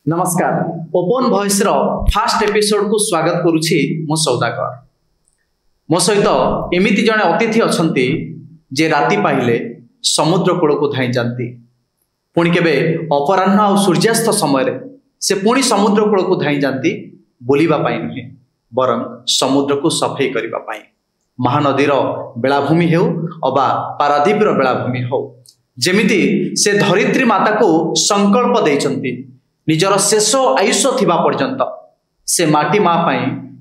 नमस्कार open voice रो fast episode को स्वागत करुछि मो सौदागर मो सहित एमिति जने अतिथि अछंती जे राति पाहिले समुद्र कूल को धाई जाती पुणी केबे अपराह्न आ सूर्यास्त समय से पुणी समुद्र कूल को धाई जाती बुलिबा पाई नुहे बरं समुद्र को सफाई करिबा पाई महानदीर बेलाभूमि हेउ अबा पारादीप बेलाभूमि हो जेमिति से धरित्री माता को संकल्प देइचंती निजर शेष आयुष थिबा पर्यंत से माटी माँ पाई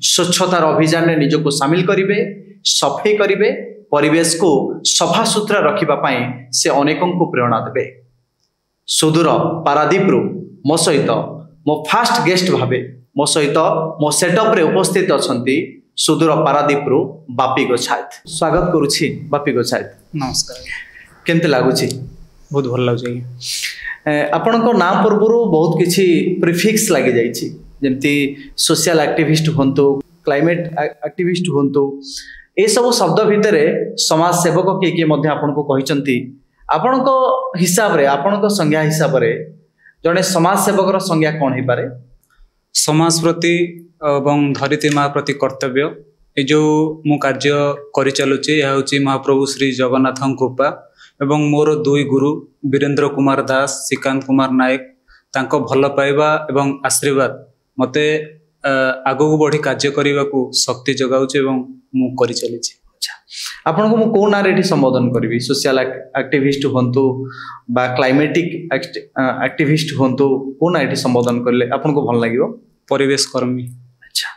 स्वच्छतार अभियान में निजको सामिल करिवे सफाई करिवे परिवेश को सफा सुतरा रखिबा पाई से अनेकों को प्रेरणा देवे सुदूर पारादीप मो सहित मो फास्ट गेस्ट भावे मो सहित मो सेटअप रे उपस्थित अछंती सुदूर पारादीप बापी गोछायत स्वागत करुछि बापी गोछायत नमस्कार केमते लागुछि बहुत भल लागुछि आपण को नाम पूर्व बहुत किछि प्रीफिक्स लागि जाइछि जेमती सोशल एक्टिविस्ट होंतु क्लाइमेट एक्टिविस्ट होंतु ए सब शब्द भितरे समाज सेवक के मध्य आपण को कहिसंती आपण को हिसाब रे आपण को संज्ञा हिसाब रे जने समाज सेवक रो संज्ञा कोन हे पारे समाज प्रति एवं धरित्री माँ प्रति कर्तव्य ए जो मु कार्य करि चलुछि या होछि महाप्रभु श्री जगन्नाथ कृपा एवं मोर दुई गुरु वीरेंद्र कुमार दास श्रीकांत कुमार नायक तांको भल पाइबा एवं आशीर्वाद मते आगो बढ़ी कार्य करने को शक्ति जगाउछि एवं मु करि चलिछि। आपण को मु को ना रेडी संबोधन करबी सोशल एक्टिविस्ट होंतु बा क्लाइमेटिक एक्टिविस्ट होंतु को ना एठी संबोधन करले आपण को भल लागिवो परिवेश कर्मी। अच्छा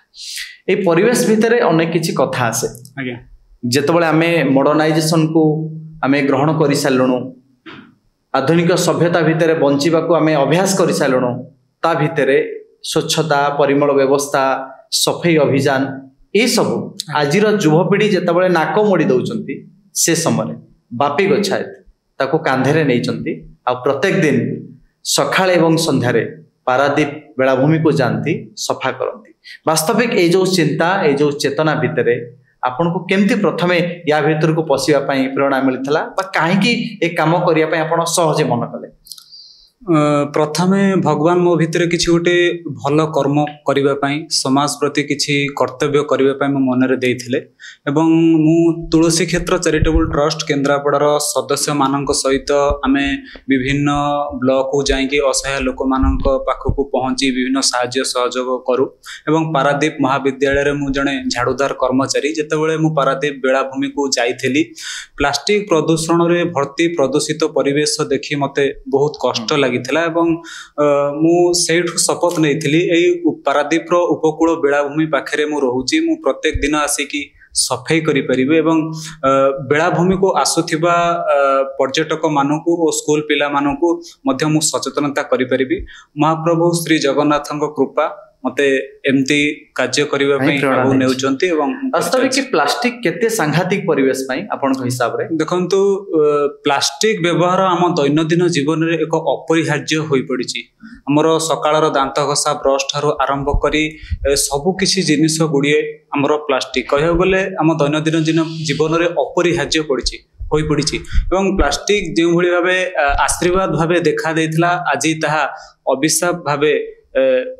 ए परिवेश भितरे अनेक किछि कथा आसे आज्ञा जेतबळे आमे मॉडर्नाइजेशन को आमे ग्रहण करि सालणु आधुनिक सभ्यता भितरे बंचिबा को आमे अभ्यास करि सालणु ता भितरे स्वच्छता परिमल व्यवस्था सफाई अभियान ये सब आजिर युवपीढ़ी जितेबाला नाक मोड़ी दौरान से समय बापी गोछायत ताको कांधे नहीं आ प्रत्येक दिन सकाळे एवं संध्यारे पारादीप बेलाभूमि को जाती सफा करती वास्तविक ये जो चिंता ये जो चेतना भितर आपन को केमती प्रथमे या भीतर को पशिया प्रेरणा मिलता कहीं ए काम करने आप सहजे मन कले प्रथमे भगवान मो भितर किछि गोटे भल कर्म करने समाज प्रति किछि कर्तव्य करने मो मनरे देइथिले एवं मु तुलसी क्षेत्र चैरिटेबल ट्रस्ट केन्द्रापड़ार सदस्य मानक सहित आमे विभिन्न ब्लॉक को जाइए असहाय लोक मानक पाखक पहुँची विभिन्न साहाय्य सहयोग करू एवं पारादीप महाविद्यालय रे मु जने झाड़ूदार कर्मचारी जेतेबेले मु पारादीप बेलाभूमि को जाइथिली प्लास्टिक प्रदूषण रे भर्ती प्रदूषित परिवेश देखि मते बहुत कष्ट लागिथिला एवं मु सेठु शपथ नहीं पारादीप उपकूल बेलाभूमि पाखे मु रोची मु प्रत्येक दिन आसिकी सफाई करि परिबे एवं बेलाभूमि को आसुथिबा पर्यटक मानकु और स्कूल पिला मानकु मध्य मु सचेतनता करि परिबी महाप्रभु श्री जगन्नाथଙ୍କ कृपा मते एमती कार्य करबा पई प्रभु नेउचंती एवं वास्तविक कि प्लास्टिक केते सांघातिक परिवेश पई आपन हिसाब रे देखंतु प्लास्टिक व्यवहार आम दैनंदिन जीवन रे एक अपरिहार्य होई पड़िछि हमर सकाळर दांत घसा ब्रश ठारो आरंभ करी सबु किछि जिनिस गुडिए हमर प्लास्टिक कहय बोले आम दैनंदिन जीवन रे अपरिहार्य पड़िछि होई पड़िछि एवं प्लास्टिक जे भली भाबे आशीर्वाद भाबे देखा देइतला आजि ताहा अभिशाप भाबे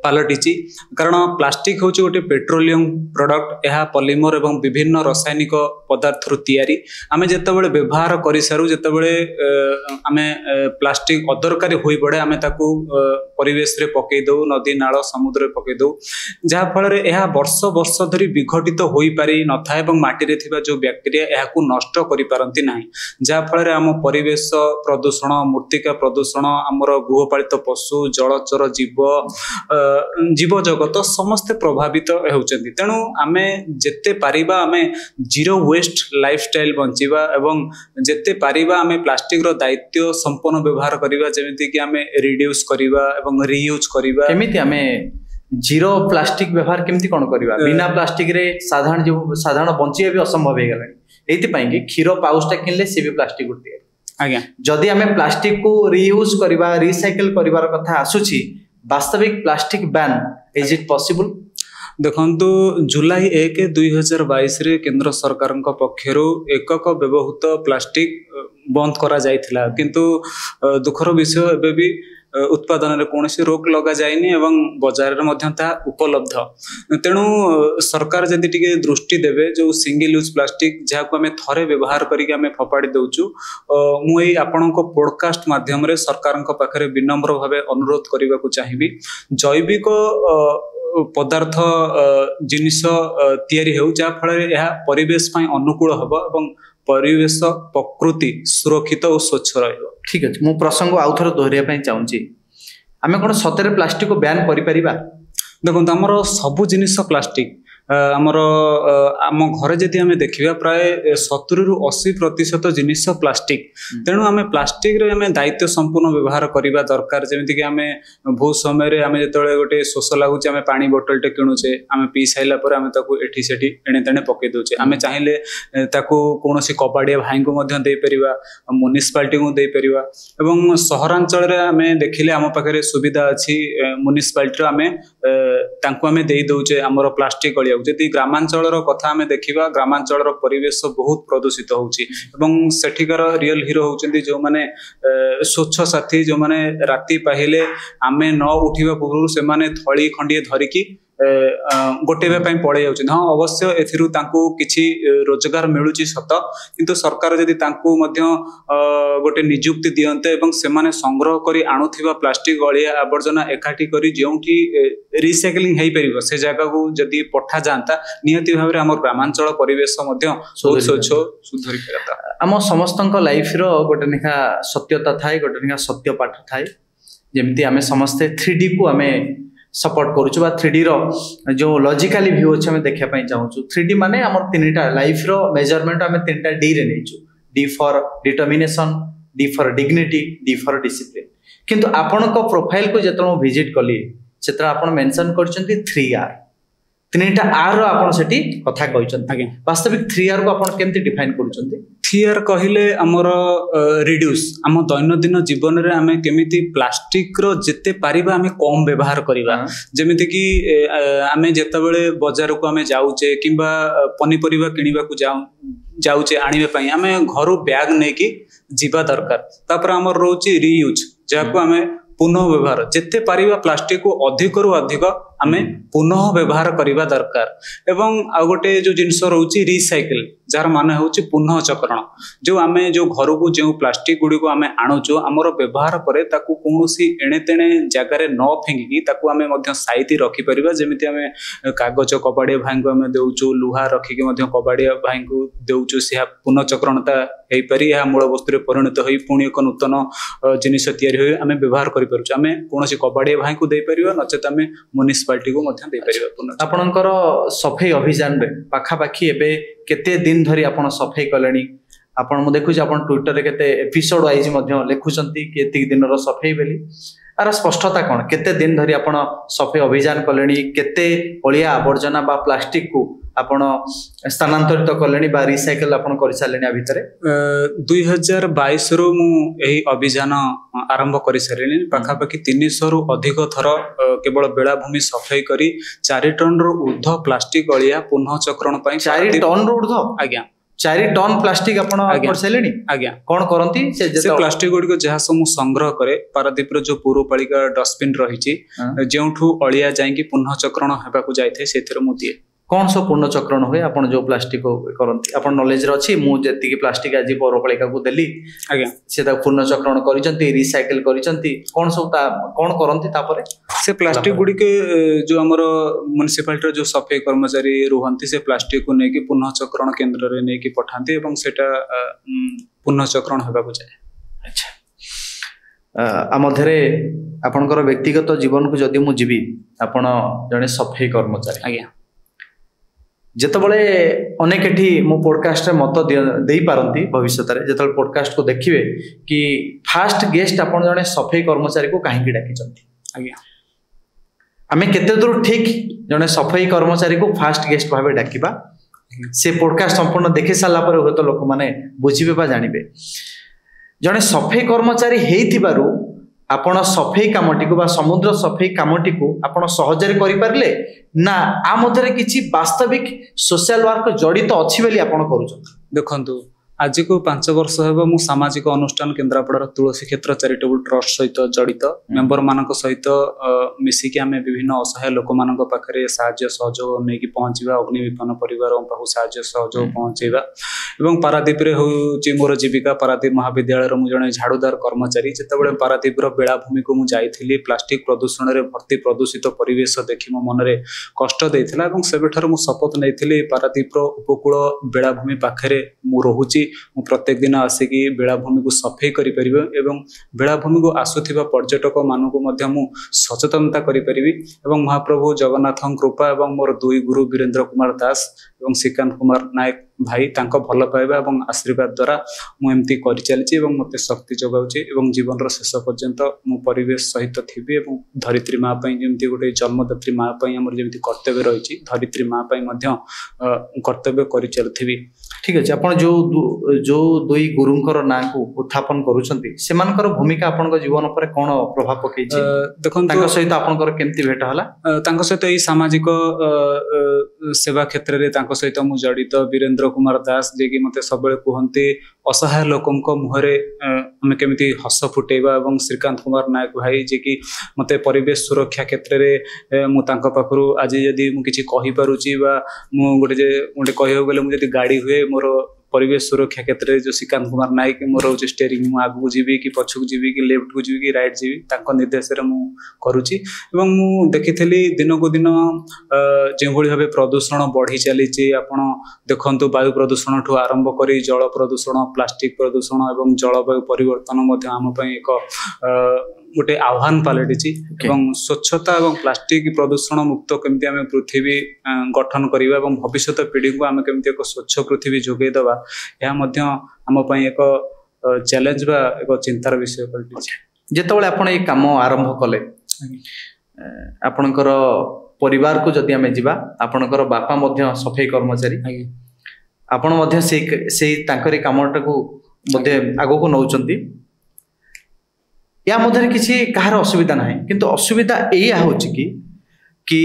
पलटि कारण प्लास्टिक हूँ गोटे पेट्रोलियम प्रोडक्ट यह पॉलीमर एवं विभिन्न रासायनिक पदार्थ तैयारी आमे जेतेबेले व्यवहार करि सारू जेतेबेले आमे प्लास्टिक अदरकारी होई पड़े आमे ताकू परिवेश रे पकई दो नदी नाल समुद्र रे पकई दो जहा फल रे यह वर्ष वर्ष धरी विघटित होई पारि न था एवं माटी रे थिबा जो बैक्टीरिया यहाकू नष्ट करि पारंती नाही जहा फल रे आम परिवेश प्रदूषण मृत्तिका प्रदूषण आमर गृहपालित पशु जलचर जीव जीव जगत समस्ते प्रभावित होउचंती तेणु आमे जेते पारिबा आमे जीरो वेस्ट लाइफस्टाइल बंचिबा एवं जेते पारिबा आमे प्लास्टिक रो दायित्व संपूर्ण व्यवहार करिबा जेमिति कि आमे रिड्यूस करिबा एवं रीयूज करिबा केमिति आमे जीरो प्लास्टिक व्यवहार केमिति कोन करिबा बिना प्लास्टिक रे साधारण बंचिबा भी असंभव हे गलानी एति पई कि क्षीर पाउचटा किनले से भी प्लास्टिक उठिए आज्ञा जदि आमे प्लास्टिक को रीयूज करिबा रिसाइकल करिवार कथा आसुची वास्तविक plastic ban is it possible देखंतु जुलाई 1 2022 रे केंद्र सरकार पक्षर एकक व्यवहृत प्लास्टिक बंद करा जायथिला किंतु दुखर विषय एबे भी उत्पादन रे कोनोसी रोक लगा जायनी एवं बाजार रे मध्य ता उपलब्ध तेणु सरकार जदि टिके दृष्टि देबे जो सिंगल यूज प्लास्टिक जहा को हमें थरे व्यवहार करिके हमें फपाड़ी दउचु मु एई आपनको पॉडकास्ट माध्यम रे सरकार को पाखरे विनम्र भावे अनुरोध करबा को चाहिबी जैविक पदार्थ जिनिस तैयारी हो जा फल यह परिवेश पई अनुकूल हबो एवं परिवेश प्रकृति सुरक्षित और स्वच्छ रहिबो। ठीक अछि मु प्रसंग आउ थोर दोहरिया पई चाहूची आमे कोन सतरे प्लास्टिक को बैन करि परिबा देखो हमर सब जिनिस प्लास्टिक आमर आम घरे जदि आमे देखिबा प्राय 70 रु 80% जिनिस प्लास्टिक तेणु आमे प्लास्टिक रे आमे दायित्व संपूर्ण व्यवहार करिबा दरकार जेमिति कि आमे बहुत समय रे आमे जतळे गोटे शोष लागुचे आमे पानी बोतल टे किणुचे आमे पी साइला पर आमे ताकू एठी सेठी एणे तणे पके दोचे आमे चाहिले ताकू कोनोसी कबाडिया भाई को मध्य दे परिबा म्युनिसिपालिटी को दे परिबा एवं शहरांचल रे आमे देखिले आम पाखरे सुविधा अछि म्युनिसिपालिटी रो आमे तांको आमे देई दोचे हमर प्लास्टिक गलिया जदि ग्रामांचल कथा आमे देखिबा ग्रामांचल परिवेश बहुत प्रदूषित होउची एवं सेठिकार रियल हीरो होउचंदी जो माने स्वच्छ साथी जो माने राती पाहिले आमे न उठिबा पूर्व से माने थळी खंडिए धरिकी गोटेबा पई पळे जाउछन हां अवश्य एथिरु तांको किछि रोजगार मिलुची सत किंतु सरकार जदि तांको मध्य गोटे नियुक्ति दियन्ते एवं से माने संग्रह करी आणुथिबा प्लास्टिक गलिया आवर्जना एकाठी करी जेउठी रिसाइक्लिंग हेई परिबो से जगह को जदि पठा जानता नियति भाबरे हमर ग्रामांचल परिवेश मध्य स्वच्छ सुधरी करता हम समस्तक लाइफ रो गोटे निखा सत्यता थाए गोटे निखा सत्य पाठ थाए जेमिति आमे समस्ते 3D को आमे सपोर्ट करूछु बा 3D रो जो लॉजिकली व्यू अछि हमें देखिया पई चाहूछु 3D माने हमर तीनटा लाइफ रो मेजरमेंट हमें तीनटा D रे नेछु D for determination D for dignity D for discipline किंतु आपण को प्रोफाइल को जतनो विजिट कली सेतरा आपण मेंशन करचंती 3R तीनटा R रो आपण सेठी कथा कहचंती वास्तविक 3R को आपण केमति डिफाइन करचंती 3R कहिले हमर रिड्यूस हम दैनंदिन जीवन रे हमें केमिति प्लास्टिक रो जते पारिबा हमें कम व्यवहार करिबा जेमिति कि हमें जेतबेले बाजार को हमें जाउचे किबा पनीपरिबा किनिबा को जाउचे आनिबे पई हमें घरो बैग नेकी जीवा दरकार तापर हमर रोची रीयूज जाको हमें पुनः व्यवहार जिते पारिबा प्लास्टिक को अधिक रु अधिक आमे पुनः व्यवहार करिबा दरकार एवं आ गोटे जो जिंस रहउची रिसाइकल जार माने होउची पुनः चक्रण जो आमे जो घर को जो प्लास्टिक गुडी को आमे आणुचो हमर व्यवहार परे ताकू कोनोसी एणे तेणे जगह रे न फेंगी ताकू आमे मध्य साइती रखि परिबा जेमिति आमे कागज कबाडिया भाई को आमे देउचो लुहा रखि के मध्य कबाडिया भाई को देउचो से पुनः चक्रणता हेई परि या मूल वस्तु रे परिणत होई पुणी एक नूतन जिनिस तयारी होई आमे व्यवहार करि परछु आमे कोनोसी कबाडिया भाई को दे परिबा नचेत आमे म्युनिसिपालिटी को मध्य दे परिबा आपनकर सफाई अभियान रे पाखा पाखी एबे केते दिन धरी आपण सफाई कलेनी आपण मु देखु जे आपण ट्विटर रे केते एपिसोड वाइज मध्य लेखुचंती कि एतिक दिन रो सफाई बेली आर स्पष्टता कोन केते दिन धरी आपण सफाई अभियान कलेनी केते ओलिया आवर्जना बा प्लास्टिक को आपण स्थानांतरित कलेनी बा रिसाइकल आपण करि सालेनी आ भितरे 2022 रो मु एही अभियान आरंभ करि सालेनी पाखा पाखी 300 रु अधिक थर केवल बेलाभूमि सफाई करी 4 टन रो ऊर्ध प्लास्टिक गलिया पुनः चक्रण पई 4 टन रो ऊर्ध आज्ञा 4 टन प्लास्टिक आपण कर सालेनी आज्ञा कोन करंती से प्लास्टिक गुडी को जहा समु संग्रह करे पारादीप रो जो पूर्वपालिका डस्टबिन रहिची जेउठू अलिया जाई कि पुनः चक्रण हेबा को जायथे सेथिर मु दिए कौन सब पूर्ण चक्रण हुए आपण जो प्लास्टिक करंती आपण नॉलेज रे अछि मु जेति कि प्लास्टिक आज पौरपालिका को देली आज्ञा से ता पूर्ण चक्रण करिसंती रिसाइकल करिसंती कौन सब ता कौन करंती तापरे से प्लास्टिक गुडी के जो हमर म्युनिसिपालिटी जो सफाई कर्मचारी रहंती से प्लास्टिक को नेकी पुनः चक्रण केंद्र रे नेकी पठांती एवं सेटा पुनः चक्रण हेबा को जाय अच्छा आ मध्यरे आपनकर व्यक्तिगत जीवन को जदि मु जीवी आपण जने सफाई कर्मचारी आज्ञा जेतबळे अनेक एठी मो पॉडकास्ट रे मत देई पारंती भविष्य रे जेतबळे पॉडकास्ट को देखिबे कि फास्ट गेस्ट आपण जने सफाई कर्मचारी को काहे की डाकी चंती आज्ञा आमे केते दूर ठीक जने सफाई कर्मचारी को फास्ट गेस्ट भाबे डाकिबा से पॉडकास्ट संपूर्ण देखि साला पर होतो लोक माने बुझिबे बा जानिबे जने सफाई कर्मचारी हेइथिबारु आपण सफाई कामटी को बा समुद्र सफाई कामटी को आपण सहजरे करि परले ना आ मधरे किछि वास्तविक सोशल वर्क जड़ित अछि बेली आपण करूछ देखंतु आज को 5 वर्ष हेबो मु सामाजिक अनुष्ठान केन्द्रापड़ार तुलसी क्षेत्र चैरिटेबल ट्रस्ट सहित जड़ित मेंबर मानक सहित मिसिकी आमे विभिन्न असहाय लोक मानक पाखरे साहाय्य सहयोग नेकी पहुंचीबा अग्नि विपन्न परिवार पाखु साहाय्य सहयोग पहुंचेबा एवं पारादीप रे होउची मोर जीविका पारादीप महाविद्यालय रो मु जने झाड़ूदार कर्मचारी जेतेबेले पारादीप रो बेलाभूमि को मु जाईथिली प्लास्टिक प्रदूषण रे भर्ती प्रदूषित परिवेश देखि मो मन रे कष्ट देथिला एवं सेबेठार मु शपथ नेथिली पारादीप रो उपकूल बेलाभूमि पाखरे मु रहुची मु प्रत्येक दिन आसिकी बेलाभूमि को सफाई करि परिबे एवं बेलाभूमि को आसुथिबा पर्यटक मानकु मध्य मु सचेतनता करि परिबी एवं महाप्रभु जगन्नाथन कृपा एवं मोर दुई गुरु वीरेंद्र कुमार दास एवं श्रीकांत कुमार नायक भाई तांको भल पाइबा एवं आशीर्वाद द्वारा मु एमती करि चलछि एवं मते शक्ति जगाउछि एवं जीवन रो शेष पर्यंत मु परिवेश सहित थिबी एवं धरित्री मां पई जेमती गोटे जन्मदात्री मां पई हमर जेमती कर्तव्य रहिछि धरित्री मां पई मध्य कर्तव्य करि चलथिबी। ठीक अछि आपण जो दुई गुरुंकर ना को उत्थापन करूछंती सेमानकर भूमिका आपनक जीवन पर कोन प्रभाव पकेछि देखन तांको सहित आपनकर केमती भेट हला तांको सहित ई सामाजिक सेवा क्षेत्र रे तांको सहित मु जड़ित वीरेंद्र कुमार दास जे कि मते सबले कहंती असहाय लोकंक मुहरे हमें केमिति हस फुटेबा एवं श्रीकांत कुमार नायक भाई जे कि मते परिवेश सुरक्षा क्षेत्र रे मु तांको पाखरु आज यदि मु किछि कहि पारुची बा मु गोटे कहयो गेले मु यदि गाड़ी हुए मोर परिवेश सुरक्षा क्षेत्र में जो श्रीकांत कुमार नायक मोर हूँ स्टेयरिंग मु आगू जीवी कि पछक जीवी कि लेफ्ट को जीवी कि राइट जीवी तांको निर्देश रे मु करूची एवं मु देखिथली दिन को दिन जे भली भाबे प्रदूषण बढ़ी चली आपण देखंतु वायु प्रदूषण ठू आरंभ करी जल प्रदूषण प्लास्टिक प्रदूषण एवं जलवायु परिवर्तन मध्य आम पई एक गोटे आह्वान पलटि एवं स्वच्छता एवं प्लास्टिक प्रदूषण मुक्त केमती आम पृथ्वी गठन करवा एवं भविष्य पीढ़ी को आम केमती एक स्वच्छ पृथ्वी जोगे दवा यह मध्य आम पई एक चैलेंज बा एक चिंतार विषय पलटि जेतेबेले आपण ए काम आरंभ कले आपणकर परिवार को जदि आमे जिबा आपणकर बापा मध्य सफाई कर्मचारी आपण मध्य से तांकरी कामटा को मध्य आगो को नौचंती या मध्य किसी कहार असुविधा ना किंतु असुविधा एया होची कि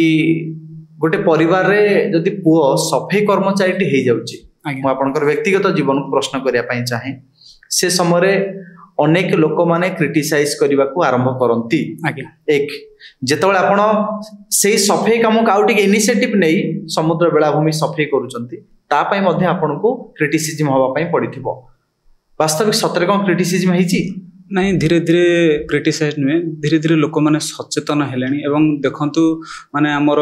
गोटे परिवार रे जदि पुओ सफाई कर्मचारी हे जाउची मु आपनकर व्यक्तिगत जीवन को प्रश्न करिया पई चाहे से समय अनेक लोक माने क्रिटिसाइज करबा को आरंभ करंती एक जेतेबेले आपण से सफाई काम को आउट इनिशिएटिव नै समुद्र बेलाभूमि सफाई करूचंती ता पई मध्य आपण को क्रिटिसिज्म होबा पई पड़िथिबो वास्तविक सतरे कोन क्रिटिसिज्म हेची नहीं धीरे धीरे क्रिटिसाइज नुहे धीरे धीरे लोक मैंने सचेतन हेले एवं देखंतु माने हमर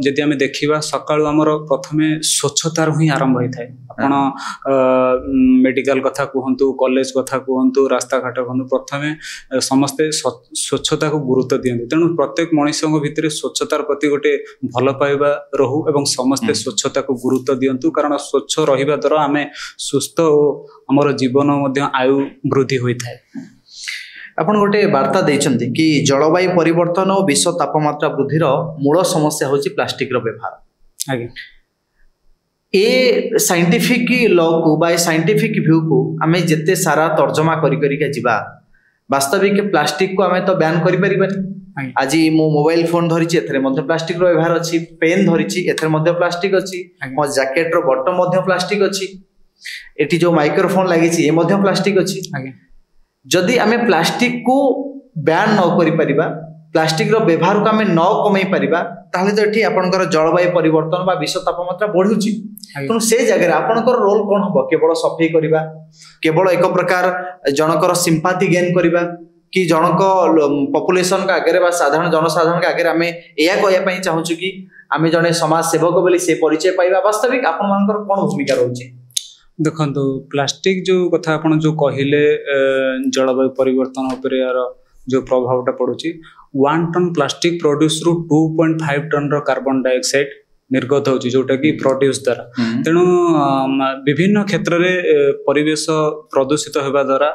जदि आमे देखिबा सकाळु हमर प्रथमे स्वच्छतार ही आरंभ होइथाय आपण मेडिकल कथा कहंतु कॉलेज कथा कहंतु रास्ता घाट कहंतु प्रथमे समस्ते स्वच्छता को गुरुत्व दियंती तेणु प्रत्येक मनुष्यଙ୍କ भितरे स्वच्छतार प्रति गोटे भल पाइबा रहू एवं समस्ते स्वच्छता को गुरुत्व दियंतु कारण स्वच्छ रहिबा द्वारा आमे सुस्थ और हमर जीवन मध्य आयु वृद्धि होइथाय आपण गोटे वार्ता देइछंती कि जलवायु परिवर्तन और विश्व तापमात्रा वृद्धिर मूल समस्या होची प्लास्टिक रो व्यवहार आगे ए साइंटिफिक लॉ को बाय साइंटिफिक व्यू को आमे जत्ते सारा तर्जमा करी करी के जिबा वास्तविक प्लास्टिक को आमे तो बैन करि परिबानी आज मो मोबाइल फोन धरिछि एथरे मध्ये प्लास्टिक रो व्यवहार अछि पेन धरिछि एथरे मध्ये प्लास्टिक अछि मो जैकेट रो बटन मध्ये प्लास्टिक अछि एटी जो माइक्रोफोन लागिछि ए मध्ये प्लास्टिक अछि आगे जदि आमे प्लास्टिक को बैन न करि परिबा प्लास्टिक रो व्यवहार को आमे न कमै परिबा ताहले तो एठी आपनकर जलवायु परिवर्तन बा विश्व तापमात्रा बढ़ुची तो से जगह आपनकर रोल कोन हबो केवल सफाई करिबा केवल एक प्रकार जनकर सिंपैथी गेन करिबा कि जनक पॉपुलेशन का आगे बा साधारण जनसाधारण का आगे आमे एया कहया पई चाहू कि आमे जने समाज सेवक बोली से परिचय पाइबा वास्तविक आपन मानकर कोन भूमिका रहउची देखो प्लास्टिक जो कथा आपण जो कहिले जलवायु परिवर्तन उपर यार जो प्रभावटा पड़ुची 1 टन प्लास्टिक प्रोड्यूस रु 2.5 टन रो कार्बन डाइऑक्साइड निर्गत होची जोटा कि प्रोड्यूस द्वारा तेणु विभिन्न क्षेत्र रे परिवेश प्रदूषित होबा द्वारा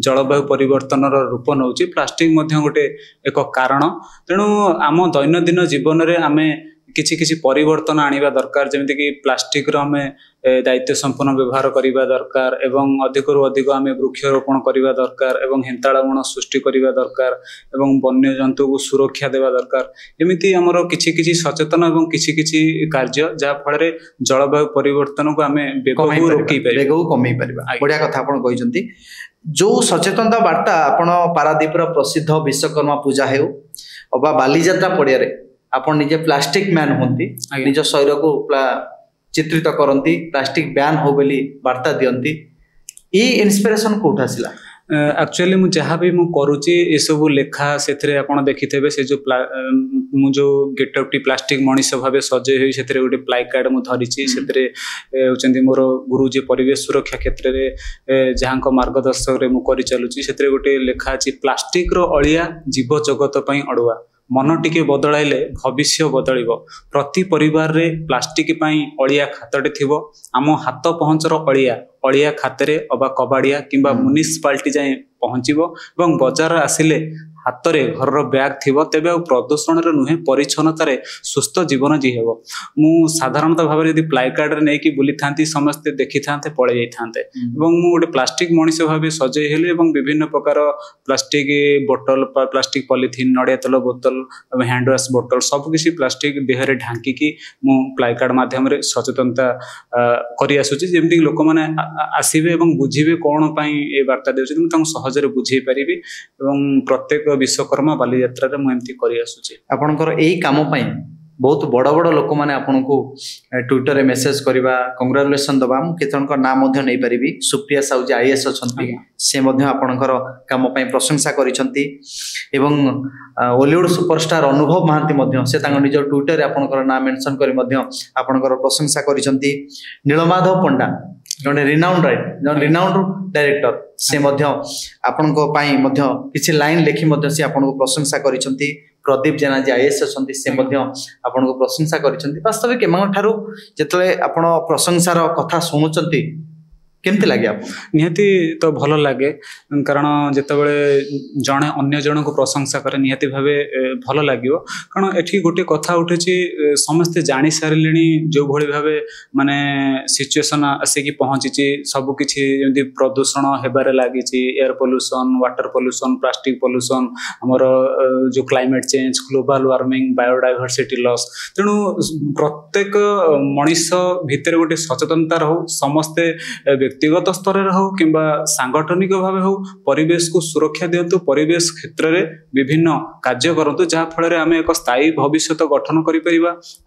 जलवायु परिवर्तन रूप नौची प्लास्टिक मध्य गोटे एक कारण तेणु आम दैनंदिन जीवन रे आमे किछि किछि परिवर्तन आनिबा दरकार जेमिति कि प्लास्टिक रो हमें दायित्व संपन्न व्यवहार करने दरकार एवं अधिकरू अधिक आम वृक्षरोपण करने दरकार एवं हेन्ताड़बण सृष्टि करने दरकार एवं वन्य जंतु को सुरक्षा देवा दरकार एमती आमर किछि किछि सचेतन एवं किछि किछि कार्य जहाँ फल जलवायु परिवर्तन को आम रोकई कमी पारिबा बढ़िया कथा आपण कहिसंती जो सचेतनता वार्ता आपण पारादीपर प्रसिद्ध विश्वकर्मा पूजा हेउ अबा बालीजात्रा पड़िया रे आपण निजे प्लास्टिक मैन होंती निज शरीर को चित्रित करती प्लास्टिक बैन हो बोली वार्ता दियंती ई इंस्पिरेशन कोठा आसिला एक्चुअली मु जहाँ भी मु करूची ये सब लेखा से आपण देखिथे से जो मु जो गेटअप टी प्लास्टिक मनीष भाव सजे हुई से गोटे प्लाई कार्ड मु धरी से मोर गुरुजी परिवेश सुरक्षा क्षेत्र में जहाँ मार्गदर्शक मु कर चलुची से गोटे लेखा अच्छी प्लास्टिक रो अलिया जीव जगत पई अड़ुआ मन टिके बदलाइले भविष्य बदल प्रति परिवार रे प्लास्टिक पई अलिया खातटे थिबो आम हाथ पहुँचर अलिया खाते अबा कबाड़िया किंबा म्युनिसिपालिटी जाए पहुँचबो एवं बाजार आसिले हाथ रे घर बैग थिबो तेबे प्रदूषण रे नुहे परिच्छन्नतार सुस्थ जीवन जीहेब मु साधारणतः भाव यदि प्लाई कार्ड रे नहीं बुली थांती समस्ते देखी थांते पळे जाई थांते एवं मु गोटे प्लास्टिक मनीष भाव सजे हेले एवं विभिन्न प्रकार प्लास्टिक बोतल प्लास्टिक पॉलिथीन नड़िया तेल बोतल हैंड वॉश बोतल सब किसी प्लास्टिक देहरे ढांकी मु प्लाई कार्ड माध्यम रे सचेतनता करि आसुची जेमति लोक माने आसीबे एवं बुझिबे कोन पई ए वार्ता देउछि मु तांको सहजरे बुझेई परिबी एवं प्रत्येक विश्वकर्मा बालीजात्रा रे मु एमती करि आसुची आपनकर एई काम पई बहुत बड़ बड़ लोक माने आपनको ट्विटर रे मेसेज करबा कांग्रेचुलेशन दबा मु केतनकर नाम मध्ये नै परिबी सुप्रिया साहू जे आईएएस अछंती से मध्ये आपनकर काम पई प्रशंसा करिसंती एवं बॉलीवुड सुपरस्टार अनुभव महांती मध्ये से तांग निज ट्विटर रे आपनकर नाम मेंशन करी मध्ये आपनकर प्रशंसा करिसंती नीलमाधव पंडा जने रिनाउंड डायरेक्टर से मध्ये आपनको पई मध्ये किछि लाइन लेखि मध्ये से आपनको प्रशंसा करिसंती प्रदीप जेना जे आईएएस अछंती से मध्ये आपनको प्रशंसा करिसंती वास्तविक एमान ठारू जेतले आपण प्रशंसार कथा सुनुचंती केमती लागे आप निहाती तो भल लगे कारण जितेबाला जड़े अन्य जन को प्रशंसा करे निहाती भावे भल लगे कारण एठी गोटे कथा उठे समस्ते जानी सारे जो भली भावे माने सिचुएशन आसिकी पहुंची सबकि प्रदूषण हेबारे लगी air pollution water pollution plastic pollution आमर जो climate change global warming biodiversity loss तेणु प्रत्येक मनीष भितर गोटे सचेतनता रहू समस्ते व्यक्तिगत स्तर में हो कि सांगठनिक भाव हो परिवेश को सुरक्षा दिंतु परिवेश क्षेत्र में विभिन्न कार्य करूँ जहाँफल आम एक स्थायी भविष्य गठन कर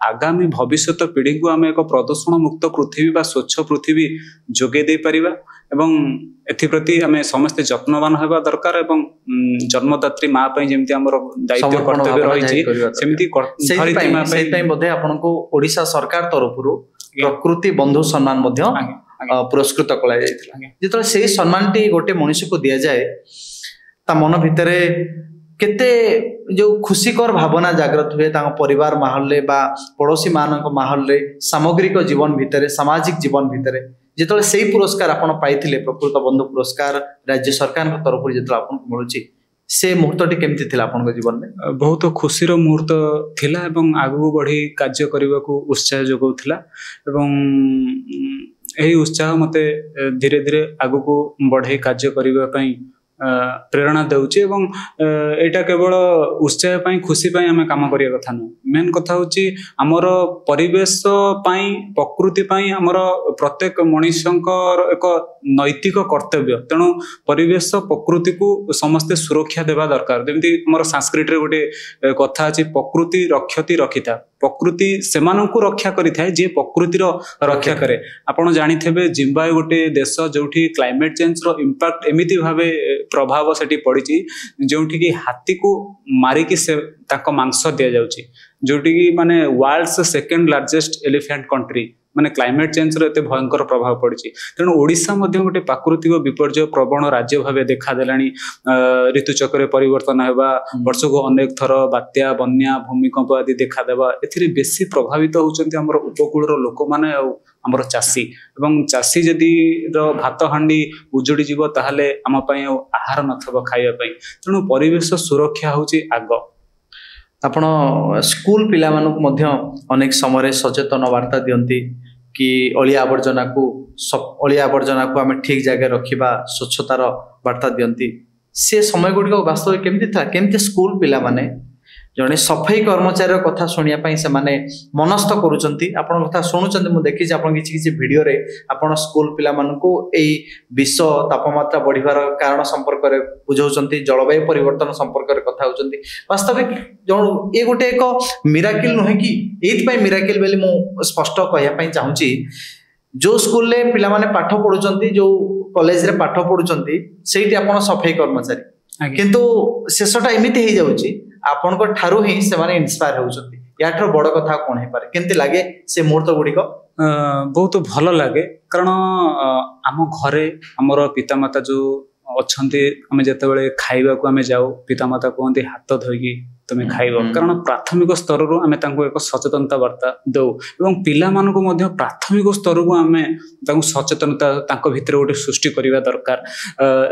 आगामी भविष्य पीढ़ी को आम एक प्रदूषण मुक्त पृथ्वी बा स्वच्छ पृथ्वी जोगे दे पारिबा एवं एप्रति आम समस्ते जत्नवान होगा दरकार एवं जन्मदात्री माँ जमी आम दायित्व कर्तव्य रही ओडिशा सरकार तरफ प्रकृति बंधु सम्मान पुरस्कृत कला जिते से सम्मान टी गोटे मनुष्य को दि जाए ता मन भितर केते जो खुशीकर भावना जागृत हुए परिवार माहौल बा पड़ोशी मानक माहौल सामग्रिक जीवन भितर सामाजिक जीवन भितर जिते से पुरस्कार आपन पाइथिले प्रकृत बंधु पुरस्कार राज्य सरकार तरफ जो आपको मिलूँ से मुहूर्त केमती थिला आपन जीवन में बहुत खुशी रो मुहूर्त थिला एवं आगु बढ़ी कार्य करने को उत्साह जोगौथिला एवं यही उत्साह मते धीरे धीरे आगु को बढ़े कार्य करने प्रेरणा देउछि एवं एटा केवल उत्साह पाई खुशी पाई आमे काम करिया कथा न मेन कथा होछि हमर परिवेश पाई प्रकृति पाई हमर प्रत्येक मनुष्यंकर एक नैतिक कर्तव्य तेणु परिवेश प्रकृति को समस्ते सुरक्षा देवा दरकार जेमति हमर संस्कृत रे गोटे कथा अछि प्रकृति रक्षति रखिता प्रकृति सेमानंकु रक्षा करिथाय जे प्रकृति रो रक्षा करे आपण जानिथेबे जिम्बाब्वे गोटे देश जोठी क्लाइमेट चेंज रो इंपैक्ट एमिति भाबे प्रभाव सेठी पड़ी जोठी की हाथी को मारिकी से ताको मांस दिया जाउची जोठी की माने world's second largest elephant country माने क्लाइमेट चेंज रो एते भयंकर प्रभाव पड़ी तेणु ओडिशा मध्य गोटे प्राकृतिक विपर्यय प्रवण राज्य भाव देखा देलानी ऋतुचक्र परिवर्तन होगा वर्ष को अनेक थर बात्या बन्या भूमिकंप आदि देखा देवा एथिरे बेसी प्रभावित होउचंती हमर उपकूल रो लोक माने आमर चाषी एवं चाषी जदि भात हांडी उजुड़ी जीव ताहले आम पई आहार नथबो खाइबा पई तेणु परिवेश सुरक्षा होउची आग आपण स्कूल पिला मानक मध्य अनेक समय सचेतन वार्ता दियंती कि अलिया आवर्जना को अलिया आवर्जना को आम ठीक जगह रखा स्वच्छतार वार्ता दियंती से समय गुड़िक वास्तव केमती था केमती स्कूल पिला माने जड़े सफाई कर्मचारी कथा शुणापी से मनस्थ करुँच कथा शुणुंट मुझे देखी किसी भिडियो रे आपण स्कूल पिला मानकु एई विश्व तापमात्रा बढ़िबार कारण संपर्क में बुझाउछंती जलवायु परिवर्तन संपर्क में कथा होउछंती वास्तविक जो ये गोटे एक मिराकिल नुहे कि ये मिराकिल बोली मु स्पष्ट कहवाई चाहूँगी जो स्कूल रे पिला माने पाठ पढ़ुछंती जो कॉलेज रे पाठ पढ़ुछंती सेठी आपण सफाई कर्मचारी किंतु शेषटा एमिति हो जाउची आपनको ठारू ही से माने इंस्पायर होउछंती याठर बड़ कथा कोन हे पारे केमति लागे से मुहूर्त गुडी को बहुत भल लगे कारण आम घरे हमर पितामाता जो अच्छे आम जिते खाइबा को आम जाऊ पितामाता कहते हाथ धोईकी तुम्हें खाइब कारण प्राथमिक स्तर रु आम एक सचेतनता वार्ता दौ एवं पिला मानकु मध्य प्राथमिक स्तर को आम सचेतनता भितर गोटे सृष्टि करने दरकार